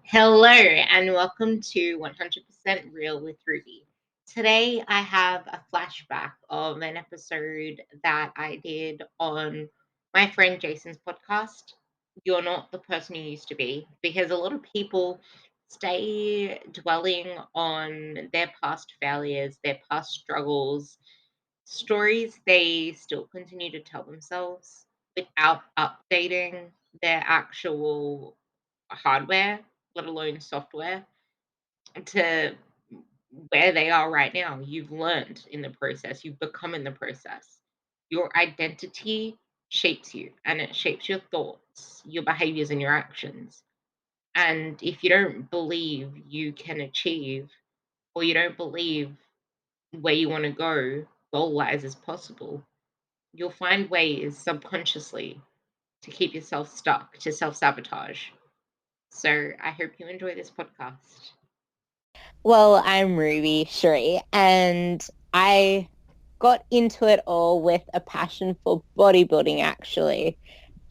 Hello and welcome to 100% Real with Ruby. Today I have a flashback of an episode that I did on my friend Jason's podcast. You're not the person you used to be, because a lot of people stay dwelling on their past failures, their past struggles, stories they still continue to tell themselves without updating their actual hardware, let alone software, to where they are right now. You've learned in the process, you've become in the process. Your identity shapes you and it shapes your thoughts, your behaviors, and your actions. And if you don't believe you can achieve, or you don't believe where you want to go goal wise is possible, you'll find ways subconsciously to keep yourself stuck, to self sabotage. So I hope you enjoy this podcast. Well, I'm Ruby Sheree, and I got into it all with a passion for bodybuilding, actually.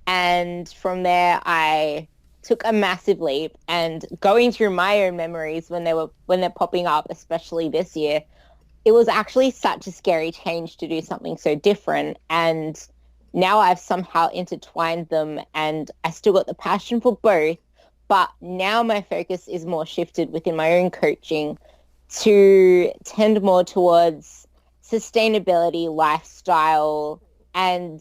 And from there, I took a massive leap. And going through my own memories when they're popping up, especially this year, it was actually such a scary change to do something so different. And now I've somehow intertwined them, and I still got the passion for both. But now my focus is more shifted within my own coaching to tend more towards sustainability, lifestyle, and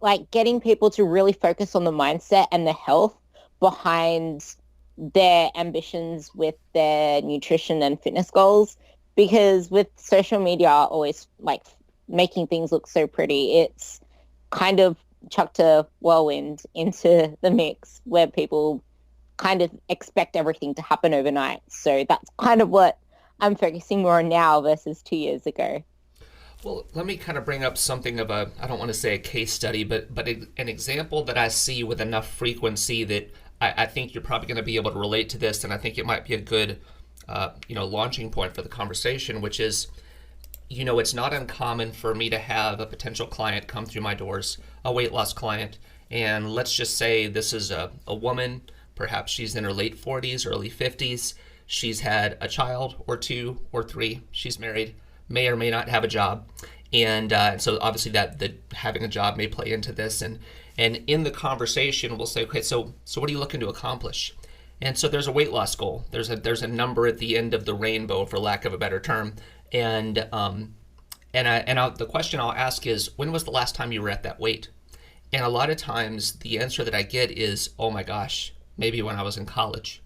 like getting people to really focus on the mindset and the health behind their ambitions with their nutrition and fitness goals. Because with social media always like making things look so pretty, it's kind of chucked a whirlwind into the mix where people kind of expect everything to happen overnight. So that's kind of what I'm focusing more on now versus 2 years ago. Well, let me kind of bring up something of a, I don't want to say a case study, but an example that I see with enough frequency that I think you're probably going to be able to relate to this, and I think it might be a good, launching point for the conversation, which is, it's not uncommon for me to have a potential client come through my doors, a weight loss client, and let's just say this is a woman, perhaps she's in her late 40s, early 50s, she's had a child or two or three, she's married, may or may not have a job, and so obviously that the having a job may play into this, and in the conversation we'll say, okay, so what are you looking to accomplish? And so there's a weight loss goal. There's a number at the end of the rainbow, for lack of a better term, and the question I'll ask is, when was the last time you were at that weight? And a lot of times the answer that I get is, oh my gosh, maybe when I was in college,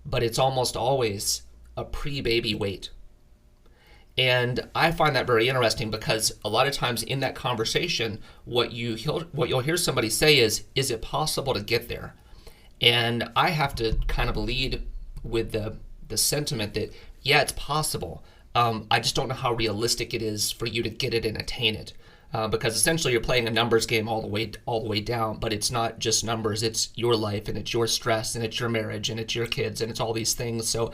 but it's almost always a pre-baby weight. And I find that very interesting because a lot of times in that conversation, what you'll hear somebody say is it possible to get there? And I have to kind of lead with the sentiment that, yeah, it's possible. I just don't know how realistic it is for you to get it and attain it. Because essentially you're playing a numbers game all the way down, but it's not just numbers. It's your life, and it's your stress, and it's your marriage, and it's your kids, and it's all these things. So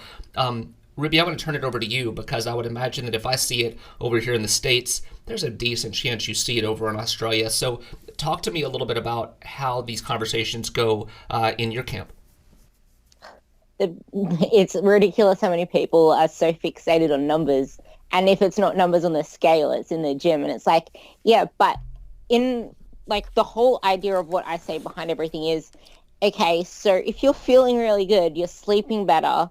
Ruby, I want to turn it over to you, because I would imagine that if I see it over here in the States, there's a decent chance you see it over in Australia. So talk to me a little bit about how these conversations go in your camp. It's ridiculous how many people are so fixated on numbers. And if it's not numbers on the scale, it's in the gym. And it's like, yeah, but in like the whole idea of what I say behind everything is, okay, so if you're feeling really good, you're sleeping better.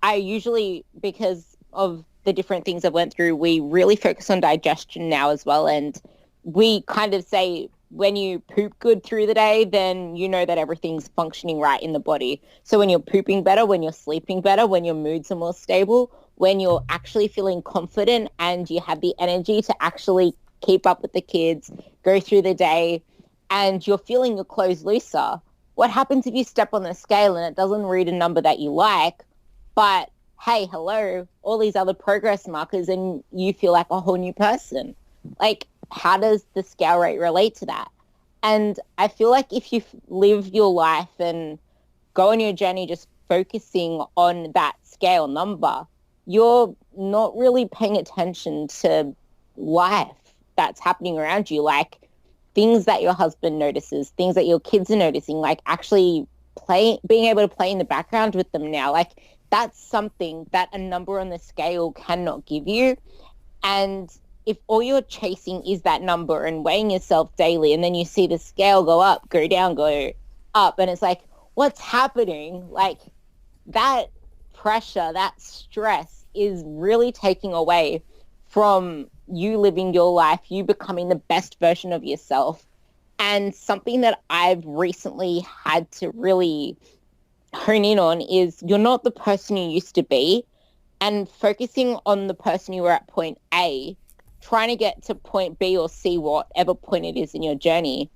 I usually, because of the different things I went through, we really focus on digestion now as well. And we kind of say when you poop good through the day, then you know that everything's functioning right in the body. So when you're pooping better, when you're sleeping better, when your moods are more stable, when you're actually feeling confident and you have the energy to actually keep up with the kids, go through the day, and you're feeling your clothes looser. What happens if you step on the scale and it doesn't read a number that you like, but hey, hello, all these other progress markers, and you feel like a whole new person? Like, how does the scale rate relate to that? And I feel like if you live your life and go on your journey just focusing on that scale number, you're not really paying attention to life that's happening around you, like things that your husband notices, things that your kids are noticing, like actually being able to play in the background with them now. Like, that's something that a number on the scale cannot give you. And if all you're chasing is that number and weighing yourself daily, and then you see the scale go up, go down, go up, and it's like, what's happening? Like, that pressure, that stress is really taking away from you living your life, you becoming the best version of yourself. And something that I've recently had to really hone in on is you're not the person you used to be, and focusing on the person you were at point A, trying to get to point B or C, whatever point it is in your journey.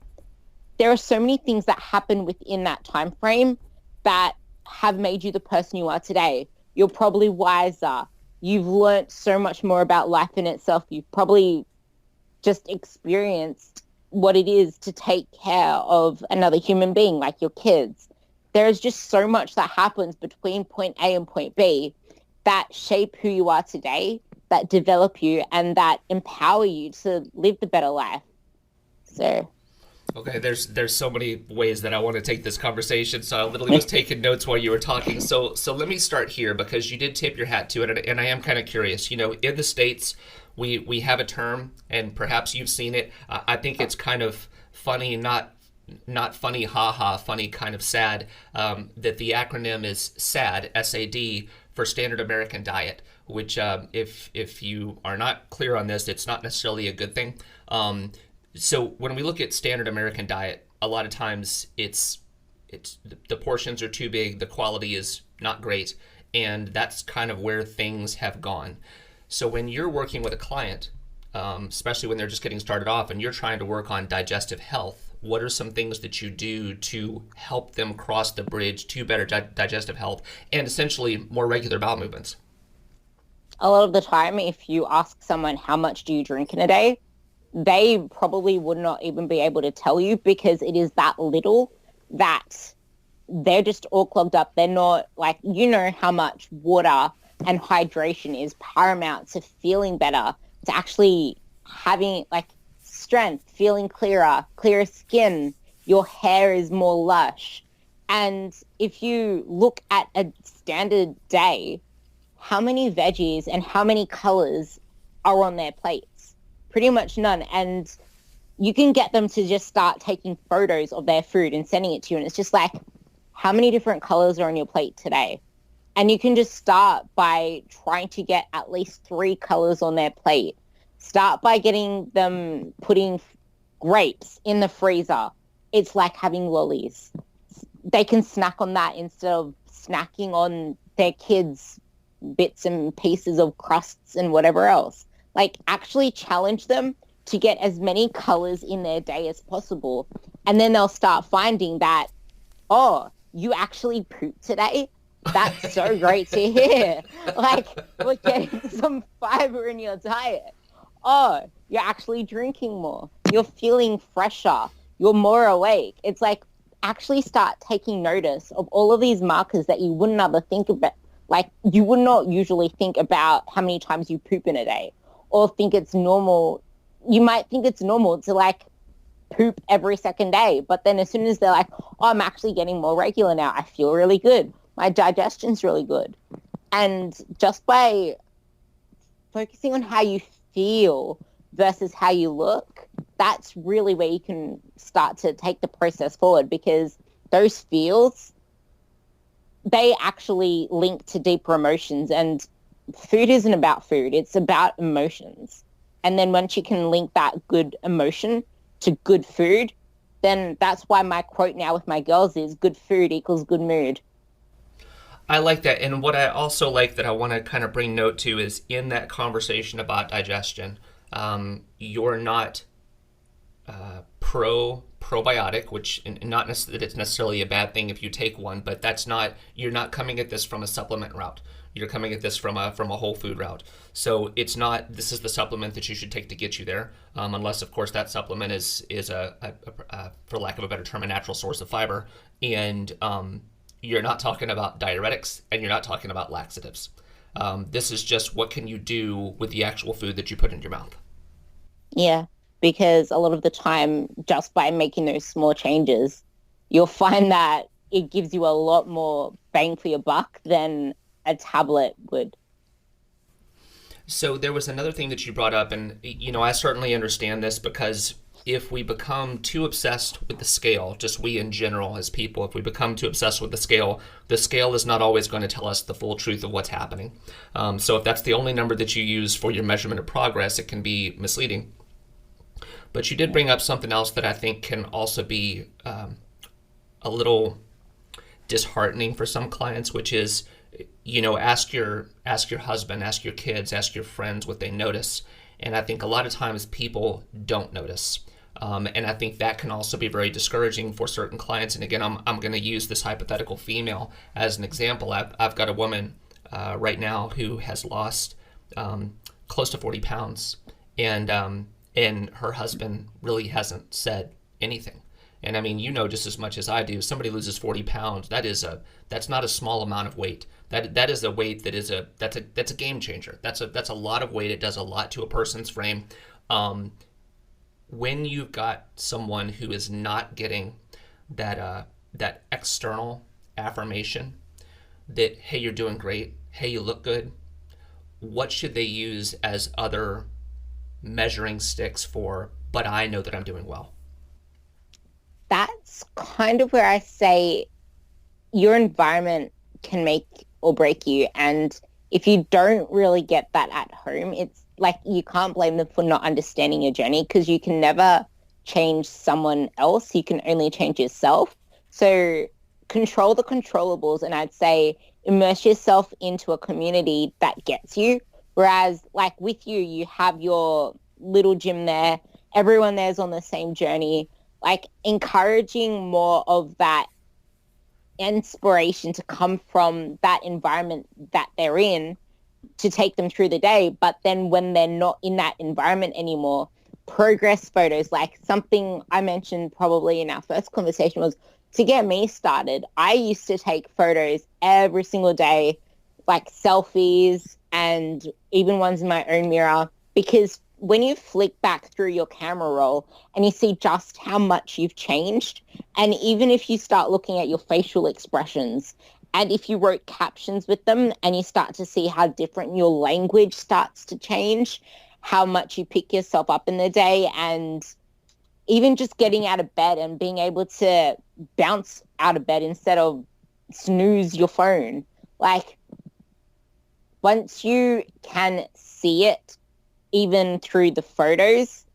There are so many things that happen within that time frame that have made you the person you are today. You're probably wiser. You've learned so much more about life in itself. You've probably just experienced what it is to take care of another human being, like your kids. There's just so much that happens between point A and point B that shape who you are today, that develop you, and that empower you to live the better life. So... Okay, there's so many ways that I want to take this conversation, so I literally was taking notes while you were talking. So let me start here, because you did tip your hat to it, and I am kind of curious. You know, in the States, we have a term, and perhaps you've seen it. I think it's kind of funny, not funny, haha, funny, kind of sad, that the acronym is SAD, S-A-D, for Standard American Diet, which if you are not clear on this, it's not necessarily a good thing. So when we look at Standard American Diet, a lot of times it's the portions are too big, the quality is not great, and that's kind of where things have gone. So when you're working with a client, especially when they're just getting started off and you're trying to work on digestive health, what are some things that you do to help them cross the bridge to better digestive health and essentially more regular bowel movements? A lot of the time, if you ask someone how much do you drink in a day, they probably would not even be able to tell you, because it is that little that they're just all clogged up. They're not like, you know how much water and hydration is paramount to feeling better, to actually having like strength, feeling clearer skin, your hair is more lush. And if you look at a standard day, how many veggies and how many colors are on their plates? Pretty much none. And you can get them to just start taking photos of their food and sending it to you. And it's just like, how many different colors are on your plate today? And you can just start by trying to get at least 3 colors on their plate. Start by getting them putting grapes in the freezer. It's like having lollies. They can snack on that instead of snacking on their kids' bits and pieces of crusts and whatever else. Like, actually challenge them to get as many colors in their day as possible. And then they'll start finding that, oh, you actually poop today? That's so great to hear. Like, we're getting some fiber in your diet. Oh, you're actually drinking more. You're feeling fresher. You're more awake. It's like, actually start taking notice of all of these markers that you wouldn't ever think about. Like, you would not usually think about how many times you poop in a day, or think it's normal. You might think it's normal to like poop every second day, but then as soon as they're like, oh, I'm actually getting more regular now, I feel really good, my digestion's really good. And just by focusing on how you feel versus how you look, that's really where you can start to take the process forward, because those feels, they actually link to deeper emotions. And food isn't about food, it's about emotions. And then once you can link that good emotion to good food, then that's why my quote now with my girls is good food equals good mood. I like that. And what I also like that I want to kind of bring note to is in that conversation about digestion, you're not probiotic, which not that it's necessarily a bad thing if you take one, but you're not coming at this from a supplement route. You're coming at this from a whole food route. So it's not, this is the supplement that you should take to get you there, unless of course that supplement is a for lack of a better term, a natural source of fiber. And you're not talking about diuretics, and you're not talking about laxatives. This is just what can you do with the actual food that you put in your mouth. Yeah, because a lot of the time, just by making those small changes, you'll find that it gives you a lot more bang for your buck than a tablet would. So there was another thing that you brought up, and I certainly understand this because if we become too obsessed with the scale, just we in general as people, if we become too obsessed with the scale is not always going to tell us the full truth of what's happening. So if that's the only number that you use for your measurement of progress, it can be misleading. But you did bring up something else that I think can also be a little disheartening for some clients, which is, ask your husband, ask your kids, ask your friends what they notice. And I think a lot of times people don't notice. And I think that can also be very discouraging for certain clients. And again, I'm going to use this hypothetical female as an example. I've got a woman right now who has lost close to 40 pounds. And her husband really hasn't said anything. And I mean, just as much as I do, somebody loses 40 pounds, that's not a small amount of weight. That is a weight that's a game changer. That's a lot of weight. It does a lot to a person's frame. When you've got someone who is not getting that external affirmation that, hey, you're doing great, hey, you look good, what should they use as other measuring sticks for, but I know that I'm doing well? That's kind of where I say your environment can make or break you. And if you don't really get that at home, it's like you can't blame them for not understanding your journey, because you can never change someone else. You can only change yourself. So control the controllables, and I'd say immerse yourself into a community that gets you. Whereas like with you, you have your little gym there. Everyone there's on the same journey. Like encouraging more of that inspiration to come from that environment that they're in to take them through the day. But then when they're not in that environment anymore, progress photos, like something I mentioned probably in our first conversation, was to get me started. I used to take photos every single day, like selfies and even ones in my own mirror, because when you flick back through your camera roll and you see just how much you've changed, and even if you start looking at your facial expressions, and if you wrote captions with them and you start to see how different your language starts to change, how much you pick yourself up in the day, and even just getting out of bed and being able to bounce out of bed instead of snooze your phone. Like, once you can see it, even through the photos,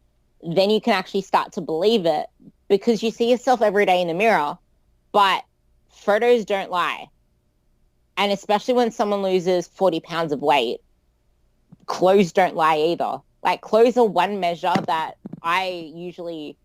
then you can actually start to believe it, because you see yourself every day in the mirror, but photos don't lie. And especially when someone loses 40 pounds of weight, clothes don't lie either. Like, clothes are one measure that I usually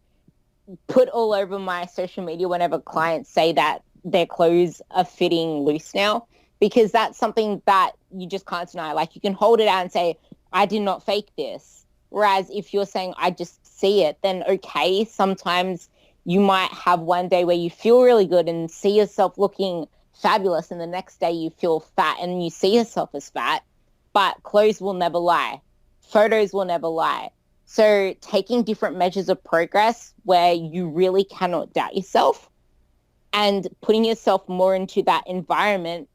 put all over my social media whenever clients say that their clothes are fitting loose now, because that's something that you just can't deny. Like, you can hold it out and say, I did not fake this. Whereas if you're saying, I just see it, then okay, sometimes you might have one day where you feel really good and see yourself looking fabulous, and the next day you feel fat and you see yourself as fat. But clothes will never lie. Photos will never lie. So taking different measures of progress where you really cannot doubt yourself and putting yourself more into that environment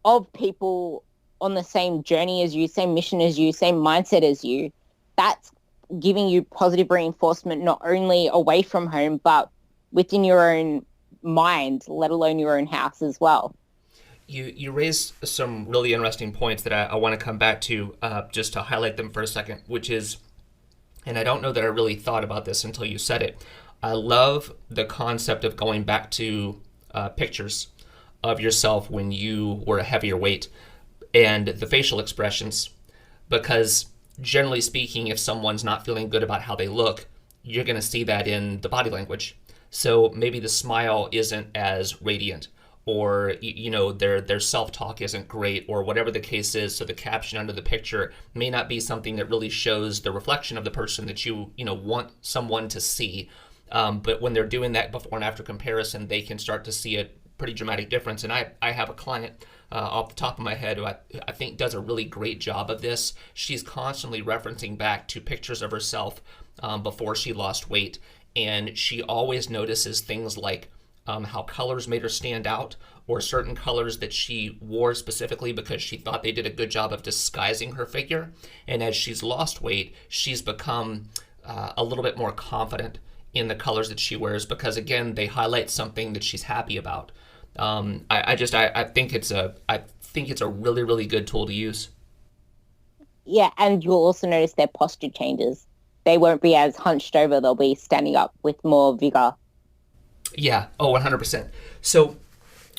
of people on the same journey as you, same mission as you, same mindset as you, that's giving you positive reinforcement, not only away from home, but within your own mind, let alone your own house as well. You raised some really interesting points that I want to come back to, just to highlight them for a second, which is, and I don't know that I really thought about this until you said it, I love the concept of going back to pictures of yourself when you were a heavier weight, and the facial expressions, because generally speaking, if someone's not feeling good about how they look, you're going to see that in the body language. So maybe the smile isn't as radiant, or their self-talk isn't great, or whatever the case is. So the caption under the picture may not be something that really shows the reflection of the person that you want someone to see. But when they're doing that before and after comparison, they can start to see a pretty dramatic difference. And I have a client off the top of my head who I think does a really great job of this. She's constantly referencing back to pictures of herself before she lost weight, and she always notices things like how colors made her stand out, or certain colors that she wore specifically because she thought they did a good job of disguising her figure. And as she's lost weight, she's become a little bit more confident in the colors that she wears because, again, they highlight something that she's happy about. I think it's a really, really good tool to use. Yeah, and you'll also notice their posture changes. They won't be as hunched over, they'll be standing up with more vigor. Yeah, oh, 100%. So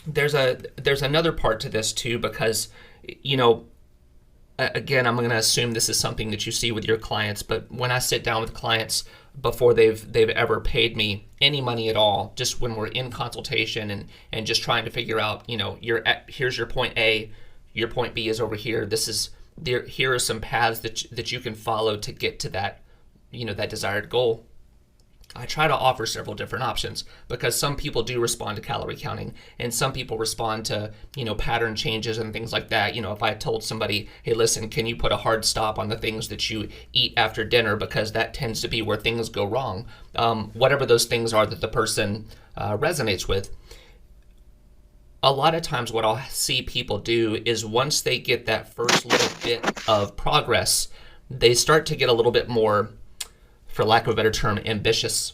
there's another part to this too, because, you know, again, I'm going to assume this is something that you see with your clients, but when I sit down with clients before they've ever paid me any money at all, just when we're in consultation and just trying to figure out, you know, here's your point A, your point B is over here. Here are some paths that you can follow to get to that, you know, that desired goal. I try to offer several different options because some people do respond to calorie counting and some people respond to, you know, pattern changes and things like that. You know, if I told somebody, hey, listen, can you put a hard stop on the things that you eat after dinner because that tends to be where things go wrong, whatever those things are that the person resonates with. A lot of times what I'll see people do is once they get that first little bit of progress, they start to get a little bit more, for lack of a better term, ambitious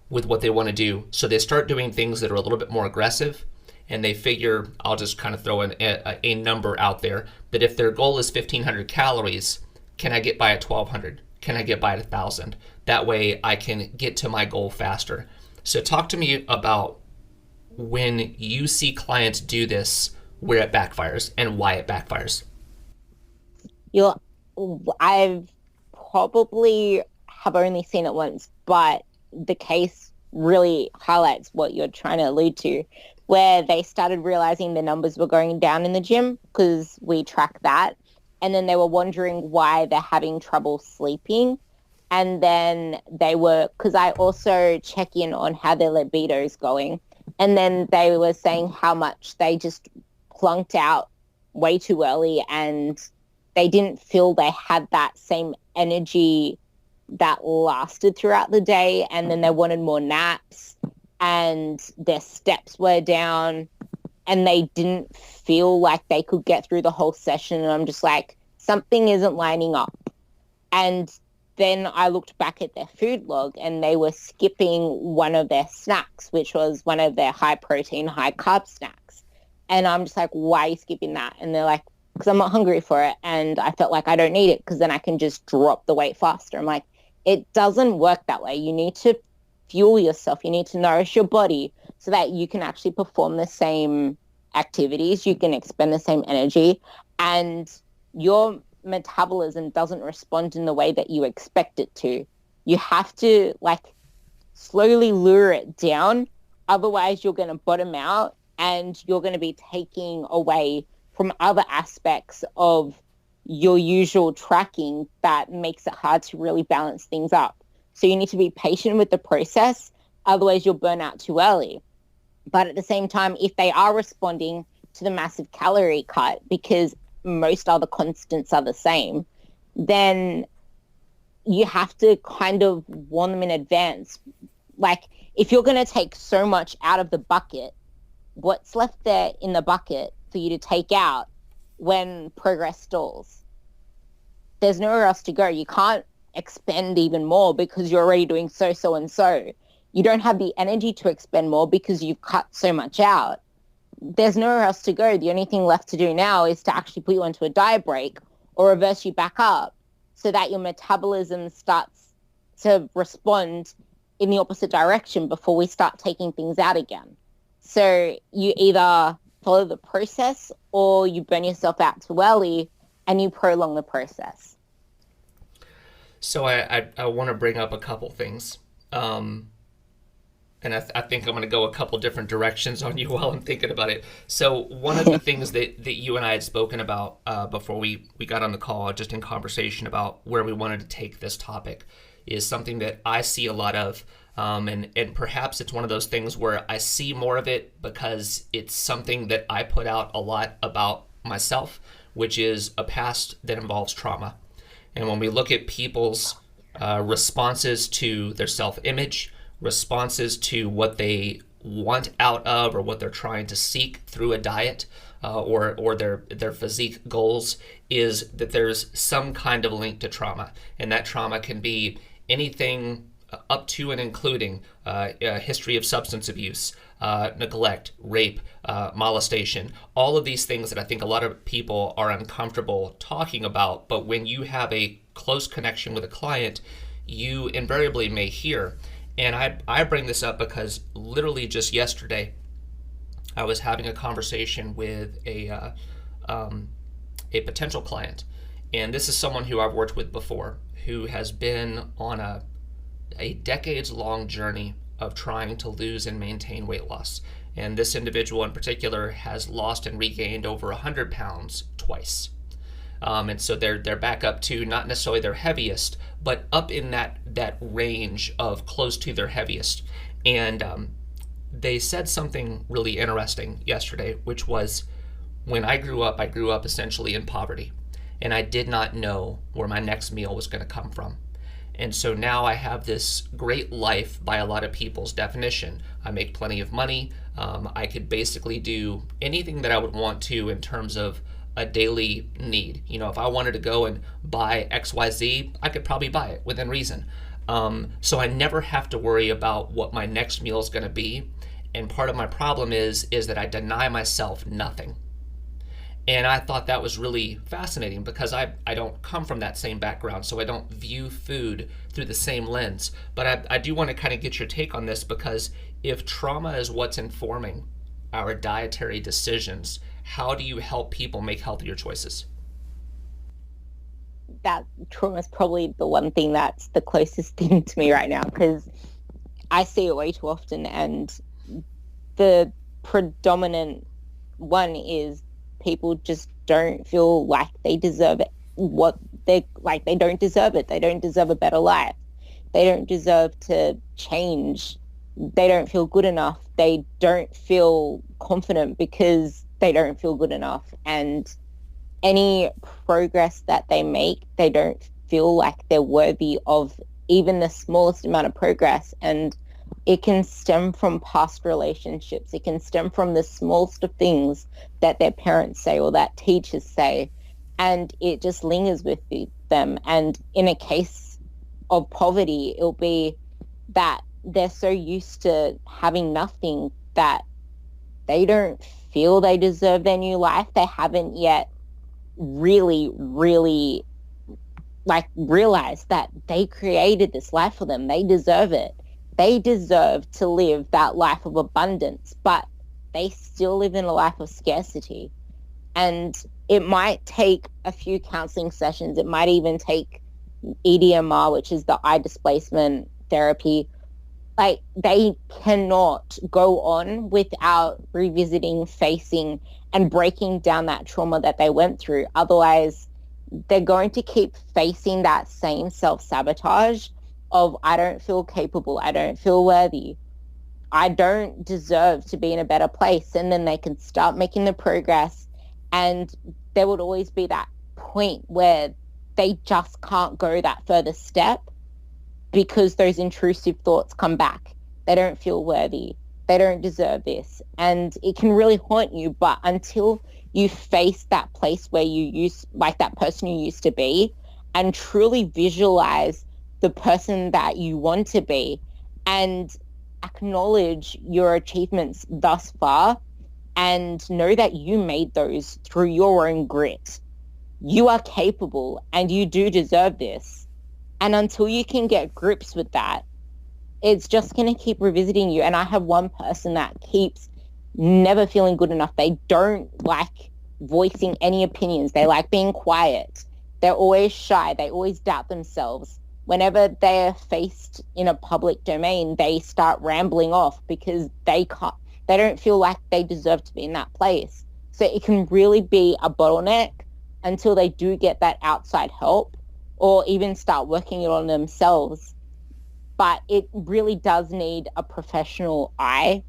with what they want to do. So they start doing things that are a little bit more aggressive, and they figure, I'll just kind of throw a number out there, that if their goal is 1,500 calories, can I get by at 1,200? Can I get by at 1,000? That way I can get to my goal faster. So talk to me about when you see clients do this, where it backfires and why it backfires. I've probably have only seen it once, but the case really highlights what you're trying to allude to, where they started realizing the numbers were going down in the gym because we track that. And then they were wondering why they're having trouble sleeping. And then because I also check in on how their libido is going. And then they were saying how much they just plunked out way too early and they didn't feel they had that same energy that lasted throughout the day. And then they wanted more naps and their steps were down and they didn't feel like they could get through the whole session. And I'm just like, something isn't lining up. And then I looked back at their food log and they were skipping one of their snacks, which was one of their high protein, high carb snacks. And I'm just like, why are you skipping that? And they're like, because I'm not hungry for it. And I felt like I don't need it because then I can just drop the weight faster. I'm like, it doesn't work that way. You need to fuel yourself. You need to nourish your body so that you can actually perform the same activities. You can expend the same energy and your metabolism doesn't respond in the way that you expect it to. You have to slowly lure it down. Otherwise, you're going to bottom out and you're going to be taking away from other aspects of your usual tracking that makes it hard to really balance things up. So you need to be patient with the process. Otherwise, you'll burn out too early. But at the same time, if they are responding to the massive calorie cut because most other constants are the same, then you have to kind of warn them in advance. Like, if you're going to take so much out of the bucket, what's left there in the bucket for you to take out when progress stalls? There's nowhere else to go. You can't expend even more because you're already doing so and so. You don't have the energy to expend more because you've cut so much out. There's nowhere else to go. The only thing left to do now is to actually put you onto a diet break or reverse you back up so that your metabolism starts to respond in the opposite direction before we start taking things out again. So you either follow the process or you burn yourself out too early and you prolong the process. So I want to bring up a couple things. And I think I'm going to go a couple different directions on you while I'm thinking about it. So one of the things that you and I had spoken about before we got on the call, just in conversation about where we wanted to take this topic, is something that I see a lot of. And perhaps it's one of those things where I see more of it because it's something that I put out a lot about myself, which is a past that involves trauma. And when we look at people's responses to their self-image, responses to what they want out of or what they're trying to seek through a diet or their physique goals is that there's some kind of link to trauma, and that trauma can be anything up to and including a history of substance abuse, neglect, rape, molestation, all of these things that I think a lot of people are uncomfortable talking about. But when you have a close connection with a client, you invariably may hear. And I bring this up because literally just yesterday, I was having a conversation with a potential client. And this is someone who I've worked with before, who has been on a decades-long journey of trying to lose and maintain weight loss. And this individual in particular has lost and regained over 100 pounds twice. And so they're back up to not necessarily their heaviest, but up in that range of close to their heaviest. And they said something really interesting yesterday, which was, when I grew up essentially in poverty, and I did not know where my next meal was going to come from. And so now I have this great life by a lot of people's definition. I make plenty of money. I could basically do anything that I would want to in terms of a daily need. You know, if I wanted to go and buy XYZ, I could probably buy it within reason. So I never have to worry about what my next meal is going to be. And part of my problem is that I deny myself nothing. And I thought that was really fascinating because I don't come from that same background, so I don't view food through the same lens. But I do want to kind of get your take on this, because if trauma is what's informing our dietary decisions, how do you help people make healthier choices? That trauma is probably the one thing that's the closest thing to me right now, because I see it way too often, and the predominant one is people just don't feel like they deserve it. They don't deserve it. They don't deserve a better life. They don't deserve to change. They don't feel good enough. They don't feel confident because they don't feel good enough. And any progress that they make, they don't feel like they're worthy of even the smallest amount of progress. And it can stem from past relationships. It can stem from the smallest of things that their parents say or that teachers say, and it just lingers with them. And in a case of poverty, it'll be that they're so used to having nothing that they don't feel they deserve their new life. They haven't yet really realized that they created this life for them. They deserve it. They deserve to live that life of abundance, but they still live in a life of scarcity. And it might take a few counseling sessions. It might even take EDMR, which is the eye displacement therapy. Like, they cannot go on without revisiting, facing, and breaking down that trauma that they went through. Otherwise, they're going to keep facing that same self-sabotage of, I don't feel capable, I don't feel worthy, I don't deserve to be in a better place. And then they can start making the progress, and there would always be that point where they just can't go that further step because those intrusive thoughts come back. They don't feel worthy, they don't deserve this, and it can really haunt you. But until you face that place where that person you used to be, and truly visualize the person that you want to be, and acknowledge your achievements thus far, and know that you made those through your own grit. You are capable and you do deserve this. And until you can get grips with that, it's just going to keep revisiting you. And I have one person that keeps never feeling good enough. They don't like voicing any opinions. They like being quiet. They're always shy. They always doubt themselves. Whenever they're faced in a public domain, they start rambling off because they don't feel like they deserve to be in that place. So it can really be a bottleneck until they do get that outside help or even start working it on themselves. But it really does need a professional eye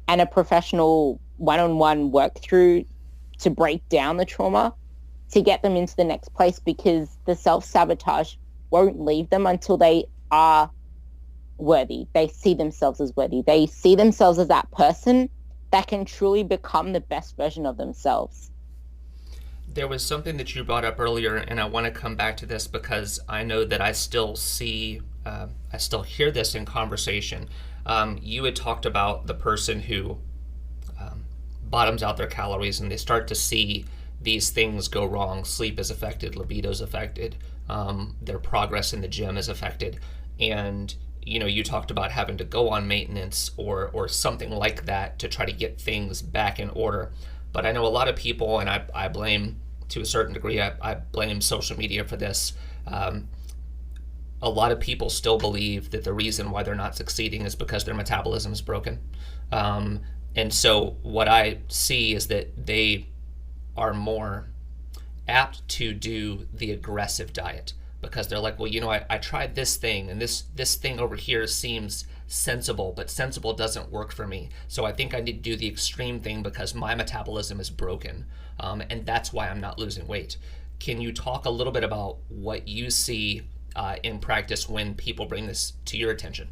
and a professional one-on-one work through to break down the trauma to get them into the next place, because the self-sabotage won't leave them until they are worthy. They see themselves as worthy. They see themselves as that person that can truly become the best version of themselves. There was something that you brought up earlier, and I want to come back to this because I know that I still I still hear this in conversation. You had talked about the person who bottoms out their calories and they start to see these things go wrong. Sleep is affected, libido is affected, their progress in the gym is affected. And you talked about having to go on maintenance or something like that to try to get things back in order. But I know a lot of people, and I blame, to a certain degree, I blame social media for this. A lot of people still believe that the reason why they're not succeeding is because their metabolism is broken. And so what I see is that they are more apt to do the aggressive diet because they're like, well, I tried this thing and this thing over here seems sensible, but sensible doesn't work for me. So I think I need to do the extreme thing because my metabolism is broken. And that's why I'm not losing weight. Can you talk a little bit about what you see in practice when people bring this to your attention?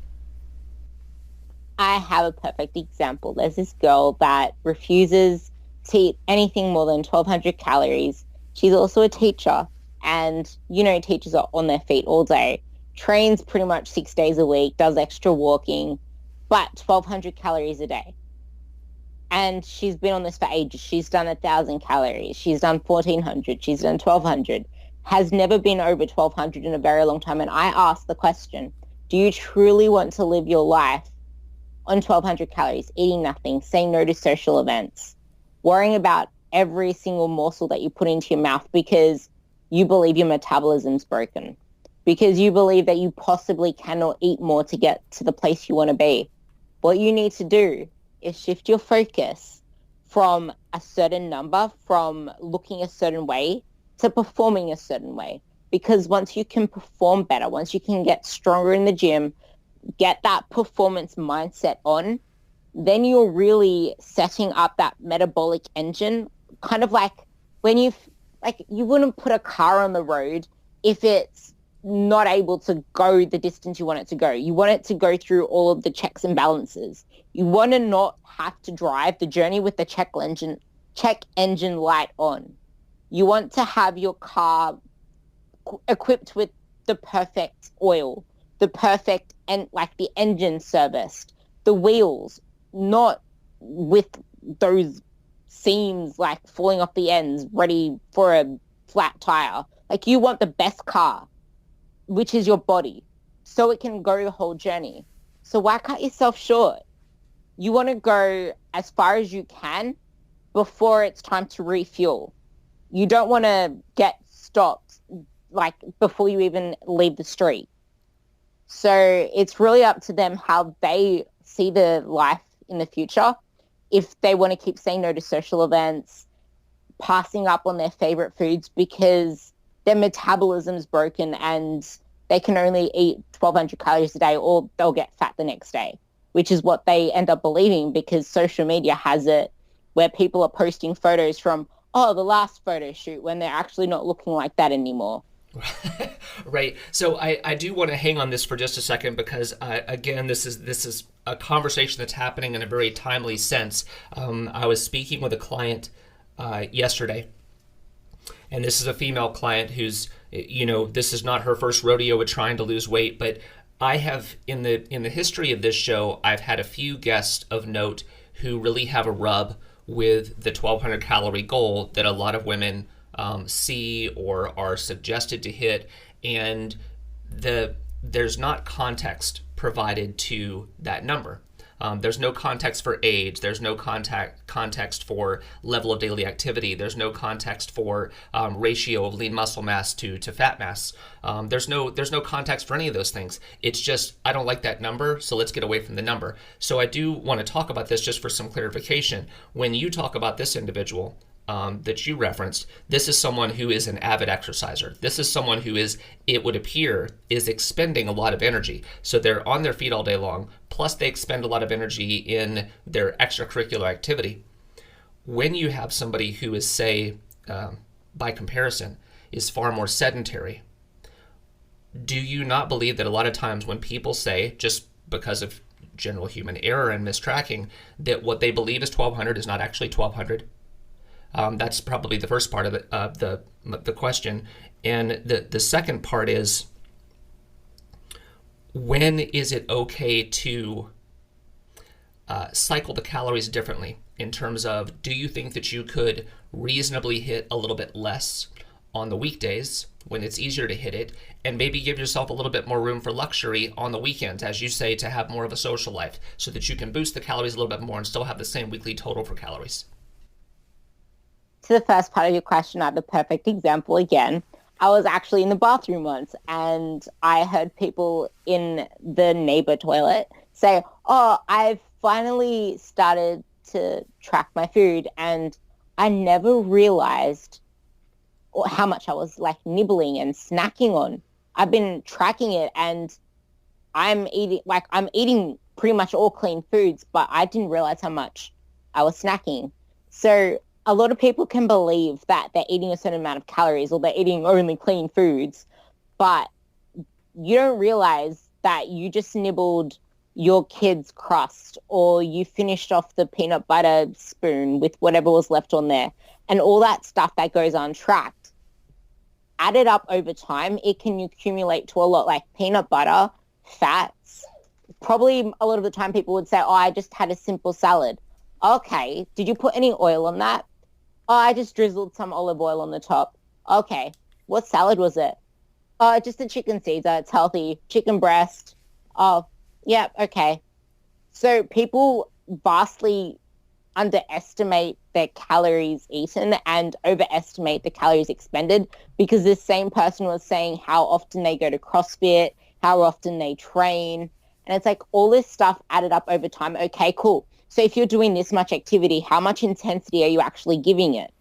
I have a perfect example. There's this girl that refuses to eat anything more than 1,200 calories. She's also a teacher, and teachers are on their feet all day, trains pretty much 6 days a week, does extra walking, but 1,200 calories a day. And she's been on this for ages. She's done 1,000 calories. She's done 1,400. She's done 1,200. Has never been over 1,200 in a very long time. And I asked the question, do you truly want to live your life on 1,200 calories, eating nothing, saying no to social events, worrying about every single morsel that you put into your mouth because you believe your metabolism's broken, because you believe that you possibly cannot eat more to get to the place you want to be? What you need to do is shift your focus from a certain number, from looking a certain way, to performing a certain way. Because once you can perform better, once you can get stronger in the gym, get that performance mindset on, then you're really setting up that metabolic engine. Kind of like when you wouldn't put a car on the road if it's not able to go the distance you want it to go. You want it to go through all of the checks and balances. You want to not have to drive the journey with the check engine light on. You want to have your car equipped with the perfect oil, the perfect, and like the engine serviced, the wheels, not with those seams like falling off the ends, ready for a flat tire. Like, you want the best car, which is your body, so it can go the whole journey. So why cut yourself short? You want to go as far as you can before it's time to refuel. You don't want to get stopped like before you even leave the street. So it's really up to them how they see the life in the future. If they want to keep saying no to social events, passing up on their favorite foods because their metabolism's broken and they can only eat 1,200 calories a day, or they'll get fat the next day, which is what they end up believing because social media has it where people are posting photos from, the last photo shoot, when they're actually not looking like that anymore. Right. So I do want to hang on this for just a second because, again, this is a conversation that's happening in a very timely sense. I was speaking with a client yesterday, and this is a female client who's, this is not her first rodeo with trying to lose weight, but I have, in the history of this show, I've had a few guests of note who really have a rub with the 1,200 calorie goal that a lot of women see or are suggested to hit, and there's not context provided to that number. There's no context for age. There's no context for level of daily activity. There's no context for ratio of lean muscle mass to fat mass. There's no context for any of those things. It's just, I don't like that number, so let's get away from the number. So I do want to talk about this just for some clarification. When you talk about this individual that you referenced, this is someone who is an avid exerciser. This is someone who is, it would appear, is expending a lot of energy. So they're on their feet all day long, plus they expend a lot of energy in their extracurricular activity. When you have somebody who is, say, by comparison, is far more sedentary, do you not believe that a lot of times when people say, just because of general human error and mistracking, that what they believe is 1200 is not actually 1200. That's probably the first part of the question. And the second part is, when is it okay to cycle the calories differently, in terms of, do you think that you could reasonably hit a little bit less on the weekdays when it's easier to hit it, and maybe give yourself a little bit more room for luxury on the weekends, as you say, to have more of a social life, so that you can boost the calories a little bit more and still have the same weekly total for calories? To the first part of your question, I have the perfect example again. I was actually in the bathroom once and I heard people in the neighbor toilet say, "Oh, I've finally started to track my food," and I never realized how much I was like nibbling and snacking on. I've been tracking it and I'm eating pretty much all clean foods, but I didn't realize how much I was snacking. So a lot of people can believe that they're eating a certain amount of calories or they're eating only clean foods, but you don't realize that you just nibbled your kid's crust, or you finished off the peanut butter spoon with whatever was left on there, and all that stuff that goes untracked. Added up over time, it can accumulate to a lot, like peanut butter, fats. Probably a lot of the time people would say, "Oh, I just had a simple salad." Okay, did you put any oil on that? "Oh, I just drizzled some olive oil on the top." Okay, what salad was it? "Oh, just a chicken Caesar. It's healthy. Chicken breast." "Oh, yeah, okay." So people vastly underestimate their calories eaten and overestimate the calories expended, because this same person was saying how often they go to CrossFit, how often they train. And it's like all this stuff added up over time. Okay, cool. So if you're doing this much activity, how much intensity are you actually giving it?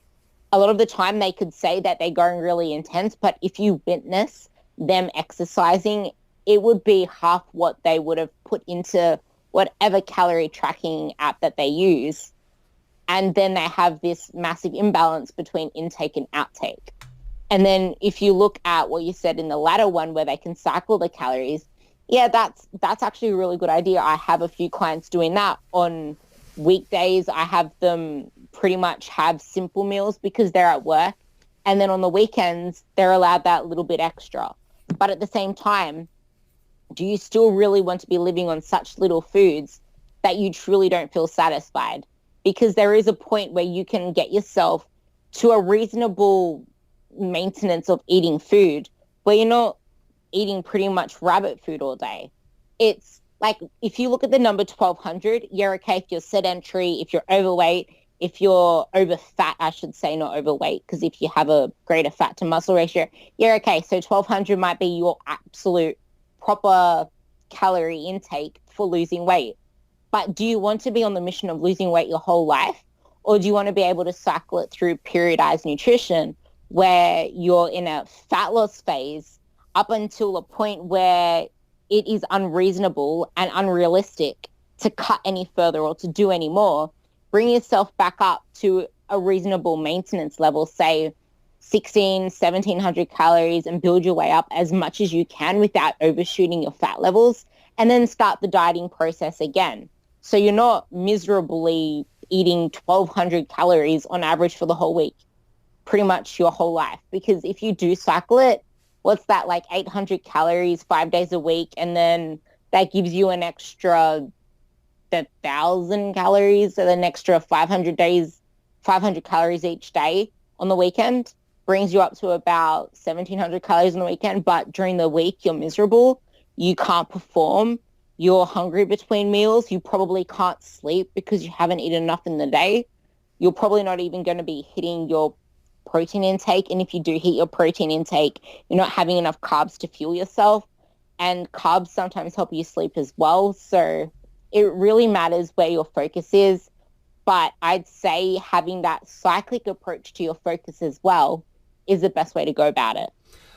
A lot of the time they could say that they're going really intense, but if you witness them exercising, it would be half what they would have put into whatever calorie tracking app that they use. And then they have this massive imbalance between intake and outtake. And then if you look at what you said in the latter one, where they can cycle the calories, yeah, that's actually a really good idea. I have a few clients doing that. On weekdays, I have them pretty much have simple meals because they're at work. And then on the weekends, they're allowed that little bit extra. But at the same time, do you still really want to be living on such little foods that you truly don't feel satisfied? Because there is a point where you can get yourself to a reasonable maintenance of eating food where you're not eating pretty much rabbit food all day. It's like, if you look at the number 1200, you're okay if you're sedentary, if you're overweight, if you're over fat, I should say, not overweight, because if you have a greater fat to muscle ratio, you're okay. So 1200 might be your absolute proper calorie intake for losing weight. But do you want to be on the mission of losing weight your whole life? Or do you want to be able to cycle it through periodized nutrition where you're in a fat loss phase up until a point where it is unreasonable and unrealistic to cut any further or to do any more? Bring yourself back up to a reasonable maintenance level, say 1,700 calories, and build your way up as much as you can without overshooting your fat levels, and then start the dieting process again. So you're not miserably eating 1,200 calories on average for the whole week, pretty much your whole life. Because if you do cycle it, what's that, like 800 calories 5 days a week, and then that gives you an extra 1,000 calories, so an extra 500 calories each day on the weekend, brings you up to about 1,700 calories on the weekend. But during the week, you're miserable. You can't perform. You're hungry between meals. You probably can't sleep because you haven't eaten enough in the day. You're probably not even going to be hitting your protein intake. And if you do hit your protein intake, you're not having enough carbs to fuel yourself. And carbs sometimes help you sleep as well. So it really matters where your focus is. But I'd say having that cyclic approach to your focus as well is the best way to go about it.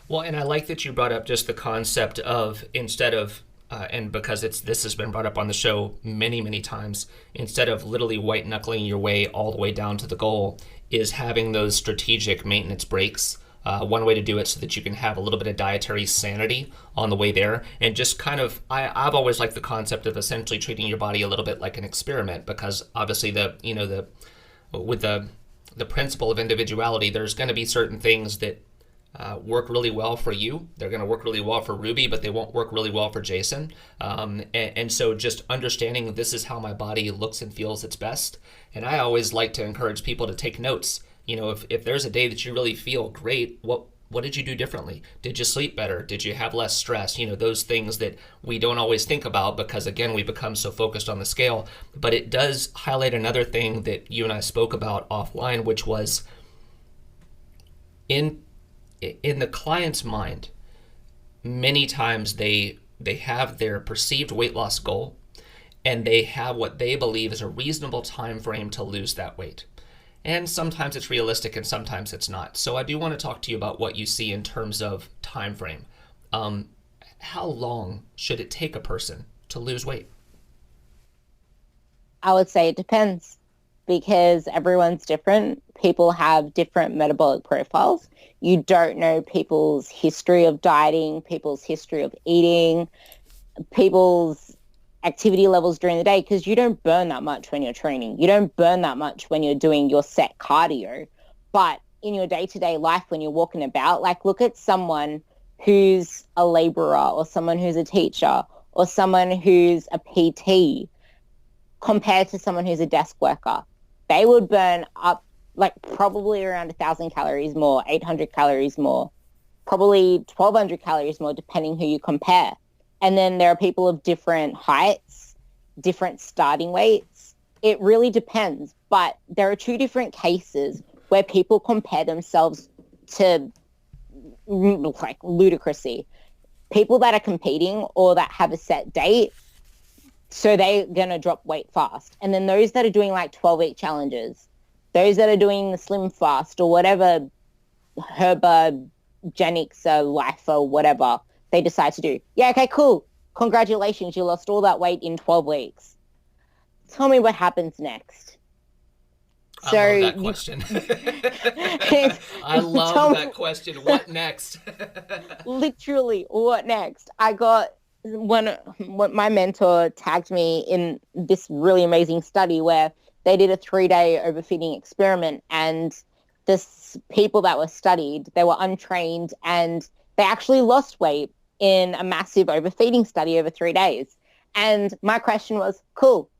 Well, and I like that you brought up just the concept of, instead of, and because this has been brought up on the show many, many times, instead of literally white knuckling your way all the way down to the goal, is having those strategic maintenance breaks. one way to do it so that you can have a little bit of dietary sanity on the way there. And just kind of, I've always liked the concept of essentially treating your body a little bit like an experiment, because obviously with the principle of individuality, there's going to be certain things that work really well for you. They're going to work really well for Ruby, but they won't work really well for Jason. And so just understanding this is how my body looks and feels its best. And I always like to encourage people to take notes. If there's a day that you really feel great, what did you do differently? Did you sleep better? Did you have less stress? Those things that we don't always think about because, again, we become so focused on the scale. But it does highlight another thing that you and I spoke about offline, which was in the client's mind, many times they have their perceived weight loss goal, and they have what they believe is a reasonable time frame to lose that weight. And sometimes it's realistic and sometimes it's not. So I do want to talk to you about what you see in terms of time frame. How long should it take a person to lose weight? I would say it depends, because everyone's different. People have different metabolic profiles. You don't know people's history of dieting, people's history of eating, people's activity levels during the day, because you don't burn that much when you're training. You don't burn that much when you're doing your set cardio. But in your day-to-day life, when you're walking about, like, look at someone who's a laborer or someone who's a teacher or someone who's a PT compared to someone who's a desk worker. They would burn up like probably around 1,000 calories more, 800 calories more, probably 1,200 calories more, depending who you compare. And then there are people of different heights, different starting weights. It really depends. But there are two different cases where people compare themselves to like ludicrousy. People that are competing or that have a set date, so they're going to drop weight fast. And then those that are doing like 12-week challenges, those that are doing the slim fast or whatever herbogenics or life or whatever they decide to do. Yeah, okay, cool. Congratulations, you lost all that weight in 12 weeks. Tell me what happens next. I love that question. I love that question. What next? Literally, what next? I got when my mentor tagged me in this really amazing study where they did a 3-day overfeeding experiment, and this people that were studied, they were untrained, and they actually lost weight in a massive overfeeding study over 3 days. And my question was, cool,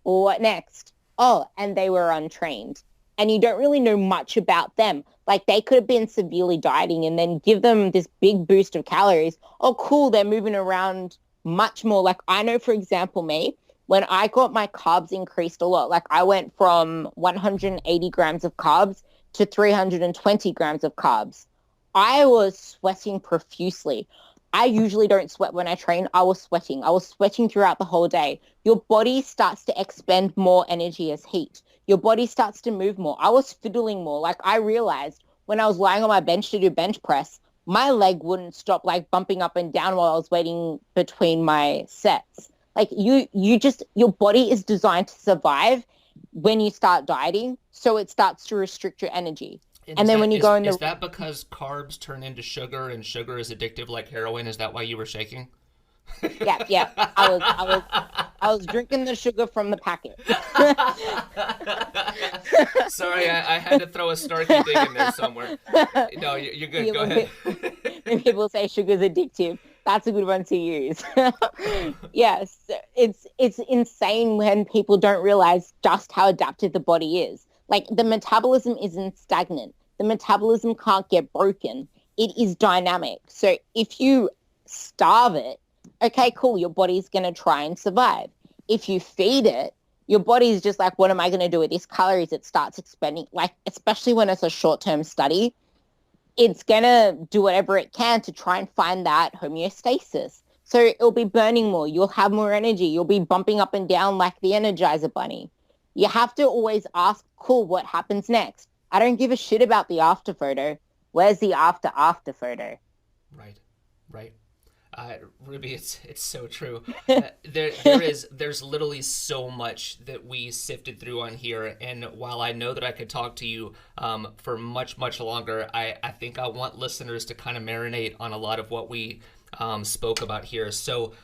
what next? Oh, and they were untrained. And you don't really know much about them. Like, they could have been severely dieting and then give them this big boost of calories. Oh, cool, they're moving around much more. Like, I know, for example, me, when I got my carbs increased a lot, like I went from 180 grams of carbs to 320 grams of carbs. I was sweating profusely. I usually don't sweat when I train. I was sweating. I was sweating throughout the whole day. Your body starts to expend more energy as heat. Your body starts to move more. I was fiddling more. Like, I realized when I was lying on my bench to do bench press, my leg wouldn't stop like bumping up and down while I was waiting between my sets. Like, your body is designed to survive when you start dieting. So it starts to restrict your energy. And then when you go in is that because carbs turn into sugar and sugar is addictive like heroin? Is that why you were shaking? Yeah. I was drinking the sugar from the packet. Sorry, I had to throw a snarky dig in there somewhere. No, you're good. Go ahead. When people say sugar's addictive, that's a good one to use. Yes, it's insane when people don't realize just how adaptive the body is. Like, the metabolism isn't stagnant. The metabolism can't get broken. It is dynamic. So if you starve it, okay, cool, your body's going to try and survive. If you feed it, your body's just like, what am I going to do with these calories? It starts expending, like, especially when it's a short-term study, it's going to do whatever it can to try and find that homeostasis. So it'll be burning more. You'll have more energy. You'll be bumping up and down like the Energizer Bunny. You have to always ask, cool, what happens next? I don't give a shit about the after photo. Where's the after photo? Right. Ruby, it's so true. There's literally so much that we sifted through on here, and while I know that I could talk to you for much longer, I think I want listeners to kind of marinate on a lot of what we spoke about here. So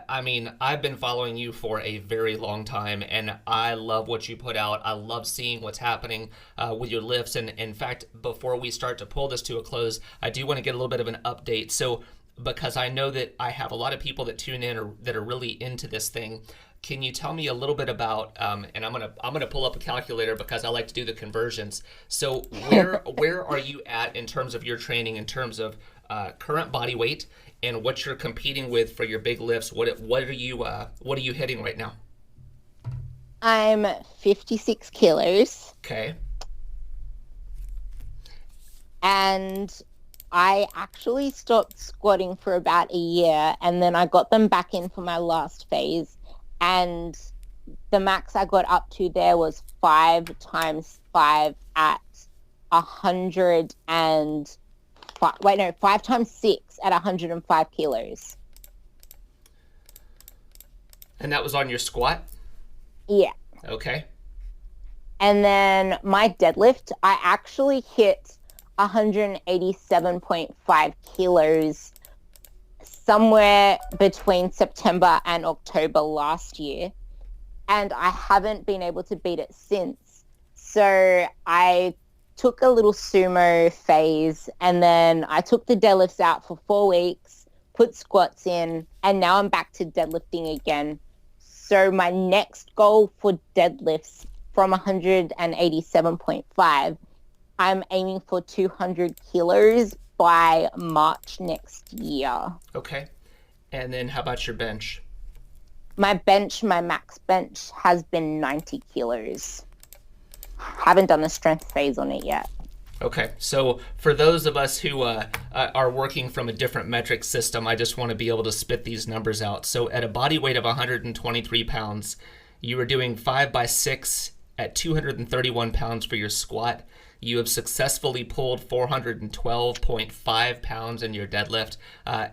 I mean, I've been following you for a very long time, and I love what you put out. I love seeing what's happening with your lifts. And in fact, before we start to pull this to a close, I do want to get a little bit of an update. So, because I know that I have a lot of people that tune in or that are really into this thing, can you tell me a little bit about? And I'm gonna pull up a calculator because I like to do the conversions. So, where are you at in terms of your training, in terms of current body weight, and what you're competing with for your big lifts? What are you hitting right now? I'm 56 kilos. Okay. And I actually stopped squatting for about a year, and then I got them back in for my last phase, and the max I got up to there was 5 times 5 at 100 and 5 times 6 at 105 kilos. And that was on your squat? Yeah. Okay. And then my deadlift, I actually hit 187.5 kilos somewhere between September and October last year. And I haven't been able to beat it since. So I took a little sumo phase, and then I took the deadlifts out for 4 weeks, put squats in, and now I'm back to deadlifting again. So my next goal for deadlifts from 187.5, I'm aiming for 200 kilos by March next year. Okay. And then how about your bench? My max bench has been 90 kilos. Haven't done the strength phase on it yet. Okay, so for those of us who are working from a different metric system, I just want to be able to spit these numbers out. So at a body weight of 123 pounds, you were doing 5 by 6 at 231 pounds for your squat. You have successfully pulled 412.5 pounds in your deadlift,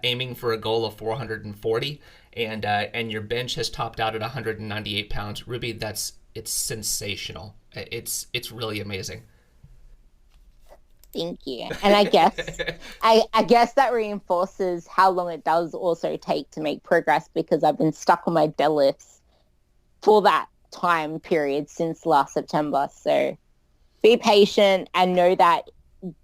aiming for a goal of 440, and your bench has topped out at 198 pounds. Ruby, it's sensational. It's really amazing. Thank you. And I guess I guess that reinforces how long it does also take to make progress, because I've been stuck on my deadlifts for that time period since last September. So be patient and know that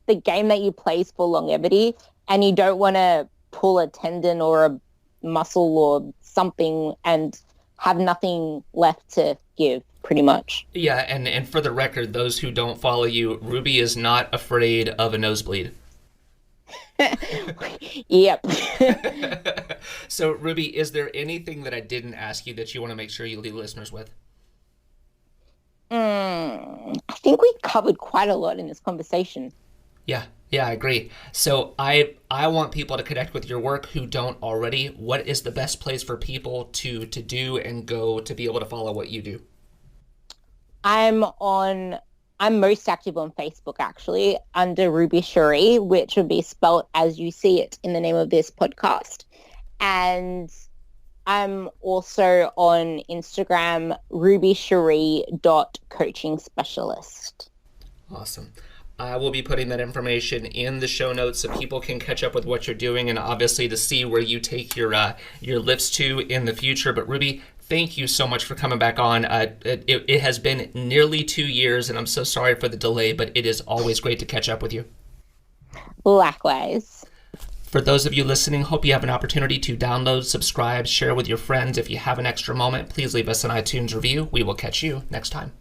the game that you play is for longevity, and you don't want to pull a tendon or a muscle or something and have nothing left to give, pretty much. Yeah, and for the record, those who don't follow you, Ruby is not afraid of a nosebleed. Yep. So, Ruby, is there anything that I didn't ask you that you want to make sure you leave listeners with? I think we covered quite a lot in this conversation. Yeah, I agree. So I want people to connect with your work who don't already. What is the best place for people to do and go to be able to follow what you do? I'm most active on Facebook, actually, under Ruby Cherie, which would be spelled as you see it in the name of this podcast. And I'm also on Instagram, rubycherie.coachingspecialist. Awesome. I will be putting that information in the show notes so people can catch up with what you're doing and obviously to see where you take your lifts to in the future. But Ruby, thank you so much for coming back on. It has been nearly 2 years, and I'm so sorry for the delay, but it is always great to catch up with you. Likewise. For those of you listening, hope you have an opportunity to download, subscribe, share with your friends. If you have an extra moment, please leave us an iTunes review. We will catch you next time.